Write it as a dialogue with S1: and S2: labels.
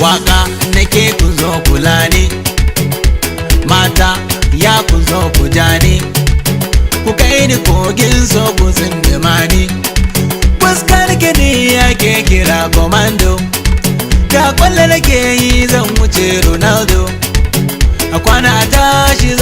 S1: waka nake ku zo kula ne, mata ya ku zo ku ja ne, ku kai ni kogin so ku zindima ni. Fuskar gini ake kira komando, da kwallo nake yi zan wuce Ronaldo, a kwana tashi